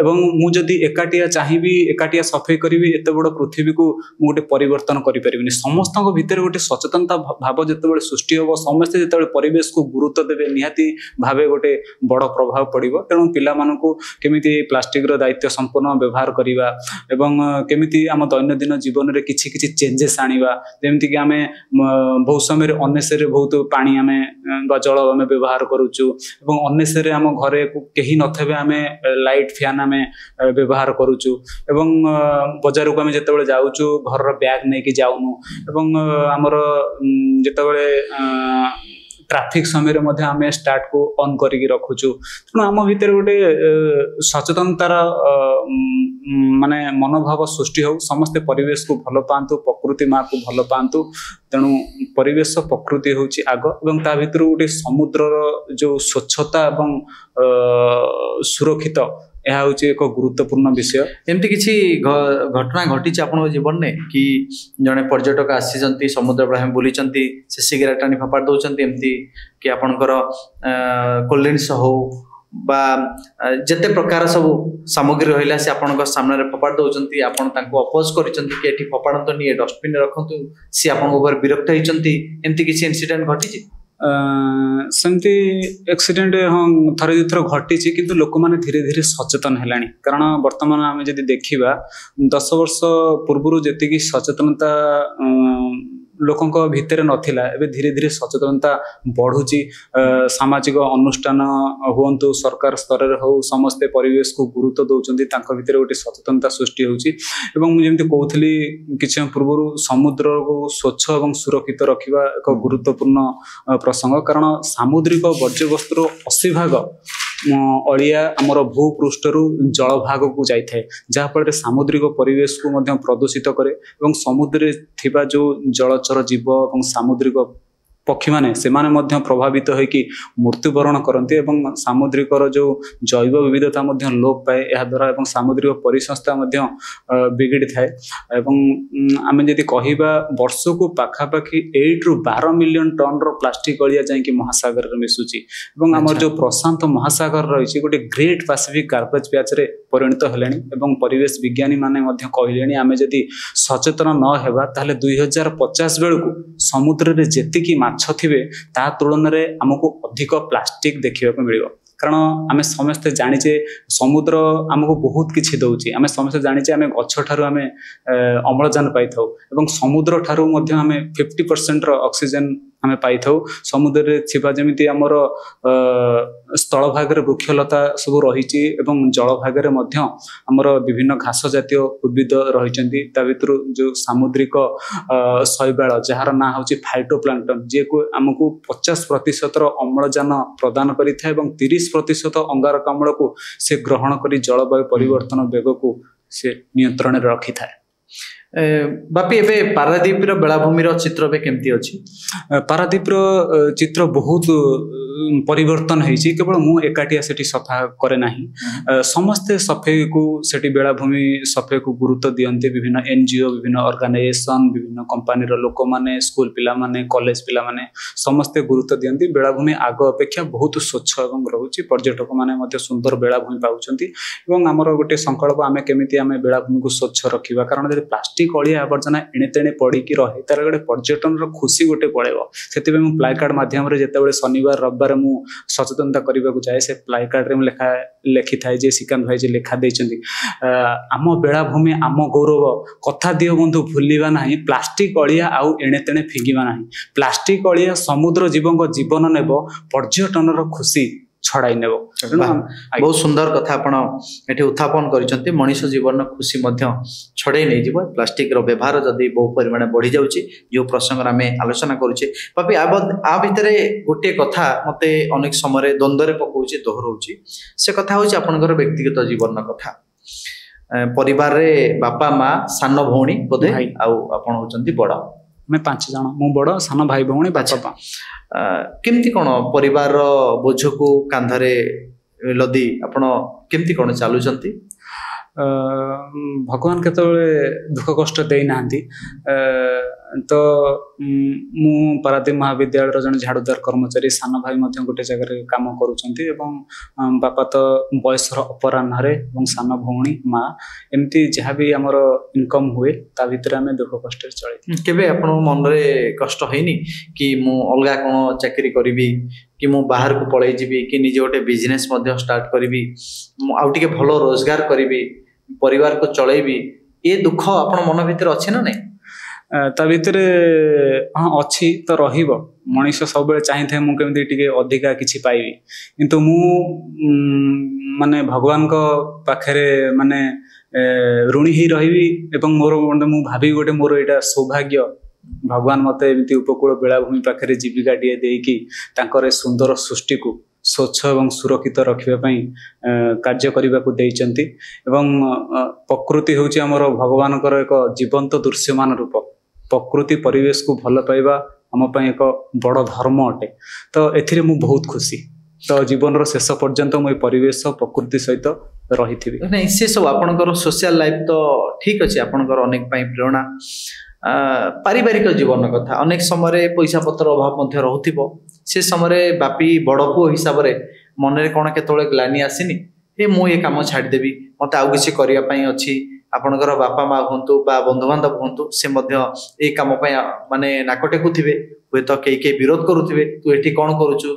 एवं मुझे एकाटिया चाहिए एकाटिया सफाई करी एत बड़ पृथ्वी को गोटे परिवर्तन करें समस्त भितर गोटे सचेतनता भाव जो सृष्टि हम समस्ते जो परिवेश को गुरुत्व देवे निहाती भावे गोटे बड़ प्रभाव पड़ो तेणु पिला मानकु केमिति प्लास्टिक दायित्व संपूर्ण व्यवहार करवा एवं केमिति आम दैनंदिन जीवन में किसी किसी चेंजेस आनिबा जेमति कि आमे बहुत समय अनेसरे बहुत पानी आमे जल आमे व्यवहार करूचु एवं अनेसरे आम घरे केही नथबे आमे लाइट फैन आमे व्यवहार करूचु एवं बाजार को आमे जतबेले जाउचु घर रो बैग नै कि जाउनु एवं हमर जतबेले ट्राफिक समय आम स्टार्ट को ऑन करके रखुचु तेणु आम भितर गोटे सचेतनतार माने मनोभाव सृष्टि हो समस्ते परिवेश को भल पातु प्रकृति माँ को भल पातु तेणु परिवेश प्रकृति हूँ आग एवं ता भीतर गोटे समुद्रर जो स्वच्छता एवं सुरक्षित यह हूँ एक गुरुत्वपूर्ण विषय एमती किसी घटना घटी आपण जीवन में कि जड़े पर्यटक आसी समुद्र ब्रह्म बुली से सिगरेट आनी फपाड़ दौरान एमती कि आपणकर कोल्ड ड्रिंक्स हो बा जिते प्रकार सब सामग्री रहा से आपण सामने फपाड़ दौरान आपन अपोज कर फपाड़तनी डस्टबिन रखु सी आप विरक्त होती एमती किसी इनसीडेंट घटी सेमती एक्सीडेंट हाँ थरे दुई थर घटी किंतु लोक मैंने धीरे धीरे सचेतन है कारण बर्तमान आम जब देखा 10 वर्ष पूर्व जी सचेतनता लोकों भितर नथिला एबे धीरे धीरे सचेतनता बढ़ुची सामाजिक अनुष्ठान हुंतु सरकार स्तर रे हो समस्ते परिवेश को गुरुत्व दौरान तांका भितर गोटे सचेतनता सृष्टि होची एवं मुझे जमी कहूली किसी पूर्व समुद्र को स्वच्छ और सुरक्षित रखा एक गुरुत्वपूर्ण प्रसंग कारण सामुद्रिक वर्ज्यवस्तुर 80% अलिया आमर भूपृष्ठरु जल भाग को जाए जहाँफल सामुद्रिक परिवेश को प्रदूषित करे एवं समुद्र थिबा जो जलचर जीव और सामुद्रिक पक्षी माने से माने मध्य प्रभावित होइकी मृत्युवरण करते एवं सामुद्रिकर जो जैव विविधता मध्य लोप पाए यह द्वारा एवं सामुद्रिक परिसंस्था मध्य बिगड़ी थाए एवं आम जदि कहवा वर्ष को पाखापाखि 8 ରୁ 12 मिलियन टन रो प्लास्टिक अलिया जाइकी महासागर रे मिसुची एवं आमर जो प्रशांत महासागर रही गोटे ग्रेट पैसिफिक गार्बेज पैच रे परिणत हेलेनी एवं परिवेश विज्ञानी माने मध्य कहलेनी आमे जदि सचेतन न हेबा ताहले 2050 बेलकु समुद्र रे जेतिकी माछ थे ता तुलन में आमको अधिक प्लास्टिक देखा मिल कारण आम समस्ते जाचे समुद्र आमको बहुत किसी दौर आम समस्ते जाचे आम गछ ठारू आम अम्लजान पाई था समुद्र ठारू आम 50% ऑक्सीजन आम पाई था समुद्र में थिबा जमिति आमर स्थल भाग में वृक्षलता सब रही जल भाग में आमर विभिन्न घास जातीय उद्भिद रही भर जो सामुद्रिक शैवाल जार ना हूँ फाइटोप्लांक्टन जी को आमको 50% अम्लजान प्रदान करें 30% अंगारकाम्ल को से ग्रहण कर जलवायु परिवर्तन वेग को से नियंत्रण रखी था। बापी एबे पारादीप बेलाभूमि चित्र बे केमती अछि पारादीप चित्र बहुत परिवर्तन होइछि केवल मु एकाटिया सेठी सफा करे नाही समस्ते सफाई को सेठी बेलाभूमि सफाई को गुरुत्व दियंते विभिन्न एनजीओ विभिन्न ऑर्गेनाइजेशन विभिन्न कंपनी रो लोक माने स्कूल पिला माने कॉलेज पिला माने समस्ते गुरुत्व दियंती बेलाभूमि आग अपेक्षा बहुत स्वच्छ एवं रहुछि पर्यटक माने मध्ये सुंदर बेलाभूमि पाउछंती एवं हमर गोटे संकल्प आमे केमिति आमे बेलाभूमि को स्वच्छ रखिबा कारण जे प्लास्टिक ପ୍ଲାଷ୍ଟିକ ଅଳିଆ ଆବର୍ଜନା ଏଣେ ତେଣେ ପଡ଼ିକି ରହେ ତାର ଗୋଟେ ପର୍ଯ୍ୟଟନର ଖୁସି ଗୋଟେ ପଳେଇବ। ସେଥିପାଇଁ ମୁଁ ପ୍ଲାଏ କାର୍ଡ ମାଧ୍ୟମରେ ଯେତେବେଳେ ଶନିବାର ରବିବାର ମୁଁ ସଚେତନତା କରିବାକୁ ଯାଏ ସେ ପ୍ଲାଏ କାର୍ଡରେ ମୁଁ ଲେଖିଥାଏ ଯେ ଶ୍ରୀକାନ୍ତ ଭାଇ ଯେ ଲେଖା ଦେଇଛନ୍ତି ଆମ ବେଳାଭୂମି ଆମ ଗୌରବ କଥା ଦିଅ ବନ୍ଧୁ ଭୁଲିବା ନାହିଁ ପ୍ଲାଷ୍ଟିକ ଅଳିଆ ଆଉ ଏଣେ ତେଣେ ଫିଙ୍ଗିବା ନାହିଁ। ପ୍ଲାଷ୍ଟିକ ଅଳିଆ ସମୁଦ୍ର ଜୀବଙ୍କ ଜୀବନ ନେବ ପର୍ଯ୍ୟଟନର ଖୁସି ଛଡ଼ାଇ ନେବ। ବହୁତ ସୁନ୍ଦର କଥା ଆପଣ ଏଠି ଉତ୍ଥାପନ କରିଛନ୍ତି। ମଣିଷ ଜୀବନର ଖୁସି ମଧ୍ୟ ଛଡ଼େଇ ନେଇଯିବ ପ୍ଲାଷ୍ଟିକର ବ୍ୟବହାର ଯଦି ବହୁ ପରିମାଣରେ ବଢ଼ି ଯାଉଛି ଯେଉଁ ପ୍ରସଙ୍ଗରେ ଆମେ ଆଲୋଚନା କରୁଛେ। ବାପି ଆ ଭିତରେ ଗୋଟିଏ କଥା ମୋତେ ଅନେକ ସମୟରେ ଦ୍ୱନ୍ଦ୍ୱରେ ପକାଉଛି ଦୋହରଉଛି। ସେ କଥା ହେଉଛି ଆପଣଙ୍କର ବ୍ୟକ୍ତିଗତ ଜୀବନର କଥା। ପରିବାରରେ ବାପା ମା ସାନ ଭଉଣୀ ବୋଧେ ଆଉ ଆପଣ ହେଉଛନ୍ତି ବଡ଼। ଆମେ 5 ଜଣ ମୁଁ ବଡ଼ ସାନ ଭାଇ ଭଉଣୀ ବାପା। କେମିତି କ'ଣ ପରିବାରର ବୋଝକୁ କାନ୍ଧରେ ଲଦି ଆପଣ କେମିତି କ'ଣ ଚାଲୁଛନ୍ତି? ଭଗବାନ କେତେବେଳେ ଦୁଃଖ କଷ୍ଟ ଦେଇନାହାନ୍ତି। ତ ମୁଁ ପାରାଦୀପ ମହାବିଦ୍ୟାଳୟର ଜଣେ ଝାଡ଼ୁଦାର କର୍ମଚାରୀ, ସାନ ଭାଇ ମଧ୍ୟ ଗୋଟେ ଜାଗାରେ କାମ କରୁଛନ୍ତି ଏବଂ ବାପା ତ ବୟସର ଅପରାହ୍ନରେ ଏବଂ ସାନ ଭଉଣୀ ମା ଏମିତି ଯାହା ବି ଆମର ଇନକମ୍ ହୁଏ ତା ଭିତରେ ଆମେ ଦୁଃଖ କଷ୍ଟରେ ଚଳିଥାଉ। କେବେ ଆପଣଙ୍କ ମନରେ କଷ୍ଟ ହେଇନି କି ମୁଁ ଅଲଗା କ'ଣ ଚାକିରି କରିବି କି ମୁଁ ବାହାରକୁ ପଳେଇ ଯିବି କି ନିଜେ ଗୋଟେ ବିଜନେସ୍ ମଧ୍ୟ ଷ୍ଟାର୍ଟ କରିବି, ମୁଁ ଆଉ ଟିକେ ଭଲ ରୋଜଗାର କରିବି, ପରିବାରକୁ ଚଳେଇବି, ଏ ଦୁଃଖ ଆପଣ ମନ ଭିତରେ ଅଛି ନା ନାଇଁ? ତା ଭିତରେ ହଁ ଅଛି ତ ରହିବ। ମଣିଷ ସବୁବେଳେ ଚାହିଁଥାଏ ମୁଁ କେମିତି ଟିକେ ଅଧିକା କିଛି ପାଇବି, କିନ୍ତୁ ମୁଁ ମାନେ ଭଗବାନଙ୍କ ପାଖରେ ମାନେ ଋଣୀ ହେଇ ରହିବି ଏବଂ ମୋର ମୁଁ ଭାବିବି ଗୋଟେ ମୋର ଏଇଟା ସୌଭାଗ୍ୟ ଭଗବାନ ମୋତେ ଏମିତି ଉପକୂଳ ବେଳାଭୂମି ପାଖରେ ଜୀବିକାଟିଏ ଦେଇକି ତାଙ୍କର ସୁନ୍ଦର ସୃଷ୍ଟିକୁ ସ୍ୱଚ୍ଛ ଏବଂ ସୁରକ୍ଷିତ ରଖିବା ପାଇଁ କାର୍ଯ୍ୟ କରିବାକୁ ଦେଇଛନ୍ତି। ଏବଂ ପ୍ରକୃତି ହେଉଛି ଆମର ଭଗବାନଙ୍କର ଏକ ଜୀବନ୍ତ ଦୃଶ୍ୟମାନ ରୂପ। ପ୍ରକୃତି ପରିବେଶକୁ ଭଲ ପାଇବା ଆମ ପାଇଁ ଏକ ବଡ଼ ଧର୍ମ ଅଟେ। ତ ଏଥିରେ ମୁଁ ବହୁତ ଖୁସି। ତ ଜୀବନର ଶେଷ ପର୍ଯ୍ୟନ୍ତ ମୁଁ ଏ ପରିବେଶ ପ୍ରକୃତି ସହିତ ରହିଥିବି। ନାଇଁ ସେ ସବୁ ଆପଣଙ୍କର ସୋସିଆଲ ଲାଇଫ ତ ଠିକ ଅଛି, ଆପଣଙ୍କର ଅନେକ ପାଇଁ ପ୍ରେରଣା। ପାରିବାରିକ ଜୀବନ କଥା ଅନେକ ସମୟରେ ପଇସା ପତ୍ର ଅଭାବ ମଧ୍ୟ ରହୁଥିବ। ସେ ସମୟରେ ବାପି ବଡ଼ ପୁଅ ହିସାବରେ ମନରେ କ'ଣ କେତେବେଳେ ଗ୍ଲାନି ଆସିନି ମୁଁ ଏ କାମ ଛାଡ଼ିଦେବି, ମୋତେ ଆଉ କିଛି କରିବା ପାଇଁ ଅଛି? ଆପଣଙ୍କର ବାପା ମା ହୁଅନ୍ତୁ ବା ବନ୍ଧୁବାନ୍ଧବ ହୁଅନ୍ତୁ ସେ ମଧ୍ୟ ଏଇ କାମ ପାଇଁ ମାନେ ନାକ ଟେକୁଥିବେ, ହୁଏତ କେହି ବିରୋଧ କରୁଥିବେ, ତୁ ଏଠି କ'ଣ କରୁଛୁ?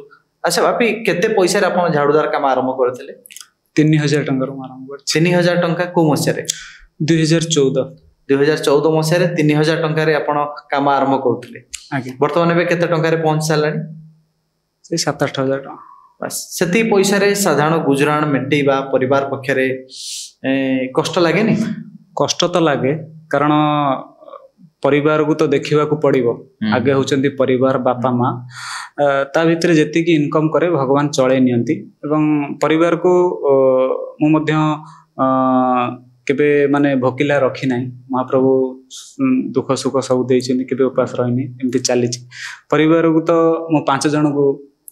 ଆଚ୍ଛା ବାପି କେତେ ପଇସାରେ ଆପଣ ଝାଡ଼ୁଦାର କାମ ଆରମ୍ଭ କରିଥିଲେ? 3000 ଟଙ୍କାରୁ ଆରମ୍ଭ କରିଛି। 3000 ଟଙ୍କା କୋଉ ମସିହାରେ? 2014 ମସିହାରେ 3000 ଟଙ୍କାରେ ଆପଣ କାମ ଆରମ୍ଭ କରୁଥିଲେ। ବର୍ତ୍ତମାନ ଏବେ କେତେ ଟଙ୍କାରେ ପହଞ୍ଚି ସାରିଲାଣି? ସେଇ 7-8 ହଜାର ଟଙ୍କା। ସେତିକି ପଇସାରେ ସାଧାରଣ ଗୁଜୁରାଣ ମେଣ୍ଟେଇବା ପରିବାର ପକ୍ଷରେ କଷ୍ଟ ଲାଗେନି? କଷ୍ଟ ତ ଲାଗେ, କାରଣ ପରିବାରକୁ ତ ଦେଖିବାକୁ ପଡ଼ିବ। ଆଗେ ହେଉଛନ୍ତି ପରିବାର ବାପା ମା, ତା ଭିତରେ ଯେତିକି ଇନକମ୍ କରେ ଭଗବାନ ଚଳେଇ ନିଅନ୍ତି ଏବଂ ପରିବାରକୁ ମୁଁ ମଧ୍ୟ କେବେ ମାନେ ଭୋକିଲା ରଖି ନାହିଁ। ମହାପ୍ରଭୁ ଦୁଃଖ ସୁଖ ସବୁ ଦେଇଛନ୍ତି, କେବେ ଉପାସ ରହିନି, ଏମିତି ଚାଲିଛି। ପରିବାରକୁ ତ ମୁଁ 5 ଜଣକୁ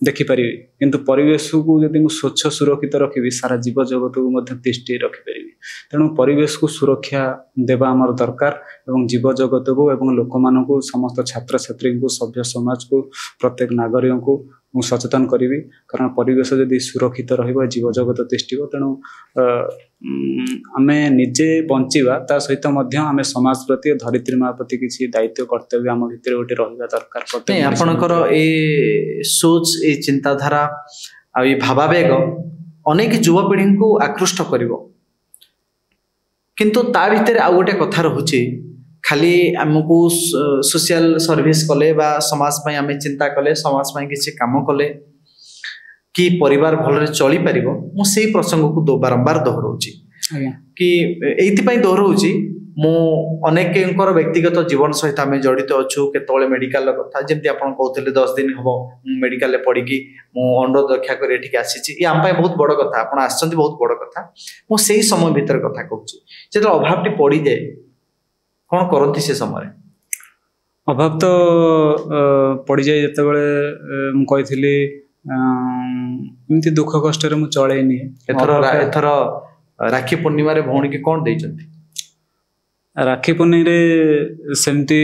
ଦେଖିପାରିବି, କିନ୍ତୁ ପରିବେଶକୁ ଯଦି ମୁଁ ସ୍ୱଚ୍ଛ ସୁରକ୍ଷିତ ରଖିବି ସାରା ଜୀବ ଜଗତକୁ ମଧ୍ୟ ତିଷ୍ଠି ରଖିପାରିବି। ତେଣୁ ପରିବେଶକୁ ସୁରକ୍ଷା ଦେବା ଆମର ଦରକାର ଏବଂ ଜୀବଜଗତକୁ ଏବଂ ଲୋକମାନଙ୍କୁ, ସମସ୍ତ ଛାତ୍ରଛାତ୍ରୀଙ୍କୁ, ସଭ୍ୟ ସମାଜକୁ, ପ୍ରତ୍ୟେକ ନାଗରିକଙ୍କୁ ମୁଁ ସଚେତନ କରିବି। କାରଣ ପରିବେଶ ଯଦି ସୁରକ୍ଷିତ ରହିବ ଜୀବଜଗତ ତିଷ୍ଠିବ। ତେଣୁ ଆମେ ନିଜେ ବଞ୍ଚିବା ତା ସହିତ ମଧ୍ୟ ଆମେ ସମାଜ ପ୍ରତି, ଧରିତ୍ରୀ ମା ପ୍ରତି କିଛି ଦାୟିତ୍ୱ କର୍ତ୍ତବ୍ୟ ଆମ ଭିତରେ ଗୋଟେ ରହିବା ଦରକାର। ଆପଣଙ୍କର ଏ ସୋଚ, ଏ ଚିନ୍ତାଧାରା ଆଉ ଏ ଭାବାବେଗ ଅନେକ ଯୁବପିଢ଼ିଙ୍କୁ ଆକୃଷ୍ଟ କରିବ, କିନ୍ତୁ ତା ଭିତରେ ଆଉ ଗୋଟେ କଥା ରହୁଛି, ଖାଲି ଆମକୁ ସୋସିଆଲ ସର୍ଭିସ୍ କଲେ ବା ସମାଜ ପାଇଁ ଆମେ ଚିନ୍ତା କଲେ, ସମାଜ ପାଇଁ କିଛି କାମ କଲେ କି ପରିବାର ଭଲରେ ଚଳିପାରିବ। ମୁଁ ସେଇ ପ୍ରସଙ୍ଗକୁ ବାରମ୍ବାର ଦୋହରଉଛି କି ଏଇଥିପାଇଁ ଦୋହରଉଛି, ମୁଁ ଅନେକଙ୍କର ବ୍ୟକ୍ତିଗତ ଜୀବନ ସହିତ ଆମେ ଜଡ଼ିତ ଅଛୁ। କେତେବେଳେ ମେଡିକାଲର କଥା, ଯେମିତି ଆପଣ କହୁଥିଲେ 10 ଦିନ ହବ ମୁଁ ମେଡିକାଲରେ ପଡ଼ିକି ମୁଁ ଅନୁରୋଧ ରକ୍ଷା କରି ଏଠିକି ଆସିଛି। ଏ ଆମ ପାଇଁ ବହୁତ ବଡ଼ କଥା, ଆପଣ ଆସିଛନ୍ତି ବହୁତ ବଡ଼ କଥା। ମୁଁ ସେଇ ସମୟ ଭିତରେ କଥା କହୁଛି, ଯେତେବେଳେ ଅଭାବଟି ପଡ଼ିଯାଏ କ'ଣ କରନ୍ତି ସେ ସମୟରେ? ଅଭାବ ତ ପଡ଼ିଯାଏ ଯେତେବେଳେ ମୁଁ କହିଥିଲି ଏମିତି ଦୁଃଖ କଷ୍ଟରେ ମୁଁ ଚଳେଇନି। ଏଥର ରାକ୍ଷୀ ପୂର୍ଣ୍ଣିମାରେ ଭଉଣୀକି କ'ଣ ଦେଇଛନ୍ତି? ରାକ୍ଷୀ ପୂର୍ଣ୍ଣିମାରେ ସେମିତି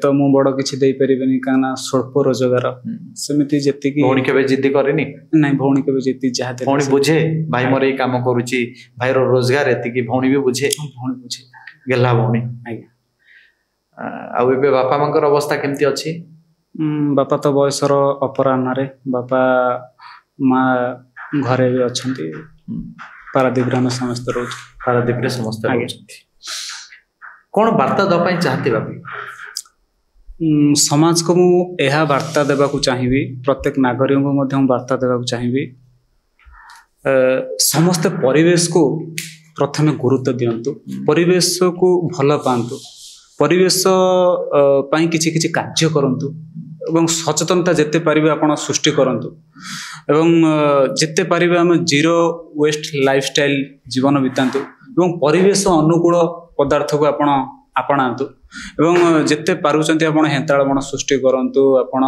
ତ ମୁଁ ବଡ଼ କିଛି ଦେଇପାରିବିନି, କାହିଁକିନା ସ୍ୱଳ୍ପ ରୋଜଗାର। ସେମିତି ଯେତିକି। ଭଉଣୀ କେବେ ଜିଦ୍ଦି କରେନି? ନାଇଁ, ଭଉଣୀ କେବେ ଜିଦ୍ଦି, ଯାହା ଭଉଣୀ ବୁଝେ ଭାଇ ମୋର ଏଇ କାମ କରୁଛି, ଭାଇର ରୋଜଗାର ଏତିକି, ଭଉଣୀ ବି ବୁଝେ? ଭଉଣୀ ବୁଝେ। ଗେହ୍ଲା ଭଉଣୀ। ଆଜ୍ଞା। आउ एबे बापा मांकर अवस्था केमती अछि? बापा तो बयसर अपराह्न बापा माँ घरे भी अछंती पारादीप रे समस्त रोज पारादीप रे समस्त रहउछंती कोन वार्ता दपाई चाहते बापी? समाज को मु एहा वार्ता देबा को चाहिबी प्रत्येक नागरिक को मध्यम वार्ता देबा को चाहिबी समस्त परिवेश को प्रथमे गुरुत्व दियंतु परिवेश को भल पांतु परिवेश पाई किछि किछि कार्य करंतु एवं सचेतनता जेते पारिबे आपण सृष्टि करंतु एवं जेते पारिबे हम जीरो वेस्ट लाइफस्टाइल जीवन बितांतु एवं परिवेश अनुकूल पदार्थ को आपण आपणातु एवं जेते पारुचंती आपण हेंताळ बण सृष्टि करंतु आपण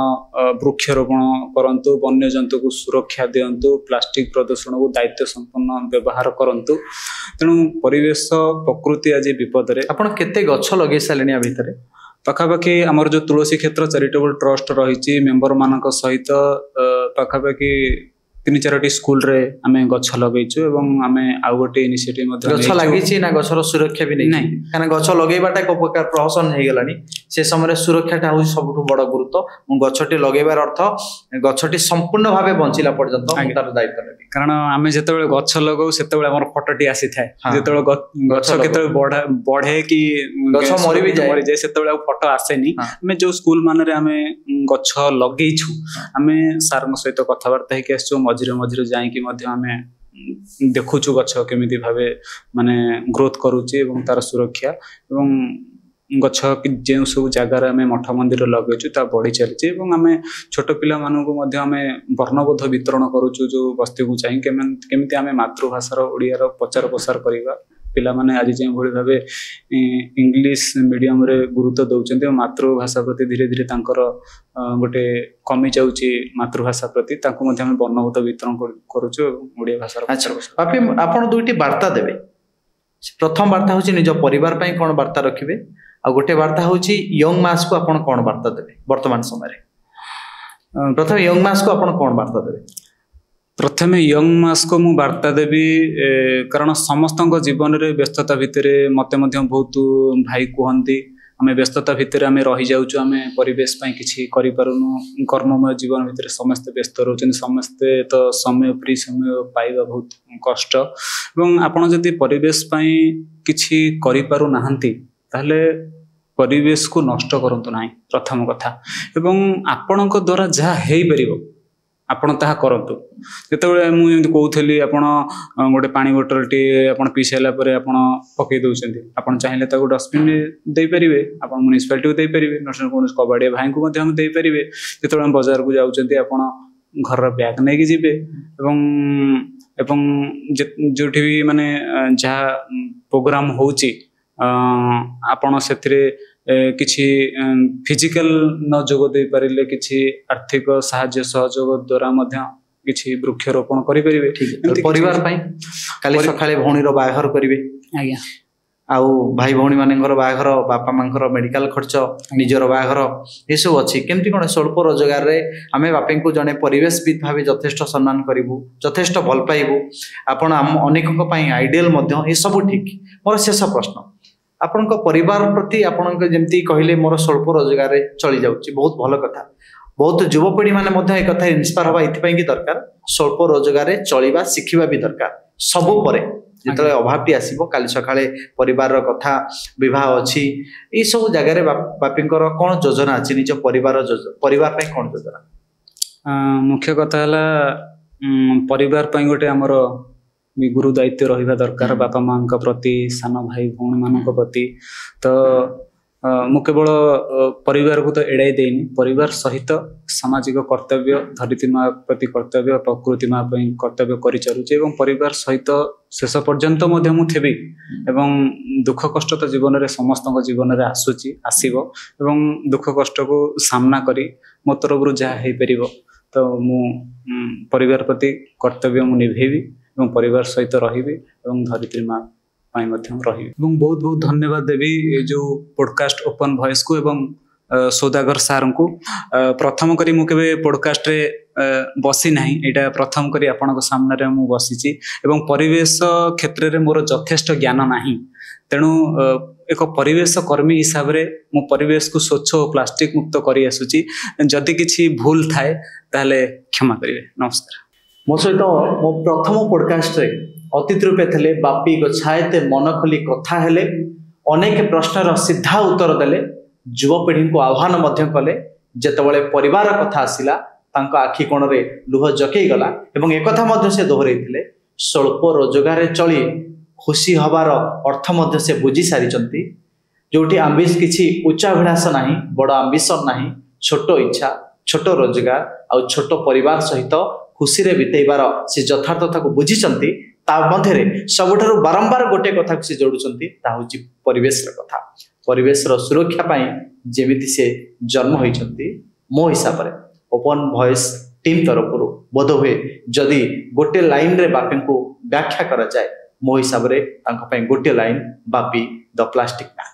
वृक्षरोपण करंतु वन्य जंतु को सुरक्षा दियंतु प्लास्टिक प्रदूषण को दायित्व संपन्न व्यवहार करंतु तेणु परिवेश प्रकृति आज विपद रे आपण केते गछ लगे सालेनिया भितरे पाखापाखि आमर जो तुलसी क्षेत्र चैरिटेबल ट्रस्ट रही मेंबर मानक सहित पाखापाखि 3-4टी स्कूल रे आमे गछ लगैछु एवं आमे आउ गोटे इनिशिएटिव मध्ये गछ लागिछि ना गछर सुरक्षा भी नै काना गछ लगैबाटा एक प्रकार प्रहसन हे गेलानी से समय सुरक्षाटा हो सबटु बड़ गुरुत्व मु गछटी लगैबार अर्थ गछटी संपूर्ण भाबे बंचिला पर्यंत तार दायित्व नै कारण आमे जेतेबेले गछ लगौ सेतेबेले हमर फोटोटी आसी थाए जेतेबेले गछ केतेबेले बढ़े कि गछ मरि जाय सेतेबेले फोटो आसेनी आमे जो स्कूल माने रे आमे गछ लगैछु आमे सारन सहित कथावार्ता हे के आसु मझिरे मझिरे जाई कि मध्य आमे देखुछु गछ केमिति भाबे माने ग्रोथ करूची एवं तार सुरक्षा एवं गछ जे सब जगार आमे मठ मंदिर लगैछु ता बढ़ी चलछि एवं आमे छोट पिला मानन को मध्य आमे वर्णबोध वितरण करूछु जो बस्ती को चाहि केमिति आमे मातृभाषा रो ओडिया रो प्रचार प्रसार करिबा पिला माने आज जे भଳି भाबे इंग्लिश मीडियम रे गुरुत्व दउचंती मातृभाषा प्रति धीरे धीरे तांकर गोटे कमी जाउची मातृभाषा प्रति तांको मध्ये हम वर्णबोध वितरण करूछु ओडिया भाषा। अच्छा बापी आपण दुईटी वार्ता देबे प्रथम वार्ता होची निज परिवार पई कोन वार्ता रखिबे आ गोटे वार्ता होची यंग मास को आपण कोन वार्ता देबे वर्तमान समय रे प्रथम यंग मास को आपण कोन वार्ता देबे? प्रथमे यंग मास को मु वार्ता देवी कारण समस्त जीवन रे व्यस्तता भितर मते मध्य बहुत भाई कहती आमे व्यस्तता भितर आमे रही जाउछु आमे परिवेश पई किछि करि पारुनु कर्ममय जीवन भितर समस्त व्यस्त रहउछन समस्त तो समय फ्री समय पाइबा बहुत कष्ट एवं आपण जदि परिवेश पई किछि करि पारु नाहंती ताले परिवेश को नष्ट करंतु नाही प्रथम कथा एवं आपणक द्वारा जहा हेई परिबो आपण ताहा करंतु जेतेबेले मु एमति कहउथली आपण गोटे पानी बोतल टी आपण पी साइला परे आपण पकई दउछंती आपण चाहिले ताको डस्टबिन दे परिबे आपण म्युनिसिपालिटी को दे परिबे नसन कोन कबाडी भाई को मध्ये हम दे परिबे जेतेबेले हम बाजार को जाउछंती आपण घर रो बैग नै कि जिबे एवं जोठी भी माने जहा प्रोग्राम होउची आपण सेथिरे किछि फिजिकल न जोग दे परिले किछि आर्थिक सहाय्य सहयोग द्वारा मध्य किछि वृक्षरोपण करि परिबे परिवार पई काली सखाळे भौणी रो बाहर करिवे आज्ञा आउ भाई भौणी मानकर बाहर बापा मानकर मेडिकल खर्च निजर बाहर ए सब अछि केमति कोन स्वल्प रोजगार रे आमे बापे को जने परिवेशविद भाबे यथेष्ट सम्मान करिवु यथेष्ट भल पाइबु आपण अनेक पई आइडियल मध्य ए सब ठीक मोर शेष प्रश्न आपण परिवार प्रति आपण जेमती कहले मोर स्वल्प रोजगार चली जाउची बहुत भल कथा बहुत युवपीढ़ी माने मध्य एक कथा इंस्पायर हवा इथि कि दरकार स्वल्प रोजगार चलिबा शिखिबा भी दरकार सबु परे जेतले अभावटी आसीबो काली सखाळे परिवार रो कथा विवाह अछि ई सब जगह रे बापींकर कोन योजना अछि निज परिवार पय कोन योजना? मुख्य कथा हला परिवार पय गोटे हमर गुरु दायित्व रहिबा दरकार बापा मां का प्रति सान भाई भौणी मानक प्रति तो मु केवल परिवार को तो एड़ाई देनी परिवार सहित सामाजिक कर्तव्य धरित्री माँ प्रति कर्तव्य प्रकृति माँ कर्तव्य कर चलुचे एवं परिवार सहित शेष पर्यंत मु थेबी एवं दुख कष्ट तो जीवन रे समस्त जीवन रे आसुची आसीबो एवं दुख कष्ट को सामना करी मो तरफ जहाँ हो पार तो मु परिवार प्रति कर्तव्य मु निभेबी एवं परिवार सहित रही धरित्री माँ रही बहुत बहुत धन्यवाद देवी जो पॉडकास्ट ओपन वॉइस को एवं सौदागर सार को प्रथम करी मु केबे पॉडकास्ट रे बसी नाही एटा प्रथम करी आपन को सामने रे मु बसीची एवं परिवेश क्षेत्र रे मोर यथेष्ट ज्ञान नाही तेणु एक परिवेश कर्मी हिसाब रे मो परिवेश को स्वच्छ और प्लास्टिक मुक्त करी आसुची जदि किछि भूल थाए ताले क्षमा करिवे नमस्कार मो सहित मो प्रथम पॉडकास्ट रे अतिथि रूपे थे बापी गोछाएते मन खोली कथा हेले अनेक प्रश्नर सीधा उत्तर देले युवपीढ़ी को आह्वान मध्य कले जेतेबेले परिवार कथा आसिला तांको आखि कोणरे लुह जकई गला एवं एकथा मध्य से दोहरैथिले स्वल्प रोजगार चली खुशी हबार अर्थ मध्य से बुझी सारिचंती जोठी आंबिस किछि उच्चाभिलाष नाही बड़ आंबिशन नाही छोट इच्छा छोट रोजगार आ छोट परिवार सहित खुशी रे बितेइबार से यथार्थता को बुझीचंती ता मध्यरे सबठारु बारंबार गोटे कथा को से जोडुचंती ता होची परिवेश र कथा परिवेश र सुरक्षा पाई जेमिति से जन्म होइचंती मो हिसाब रे ओपन वॉइस टीम तरफ बोध हुए जदि गोटे लाइन रे बापी को व्याख्या करा जाए मो हिसाब रे तांको पई गोटे line Bapi the plastic man.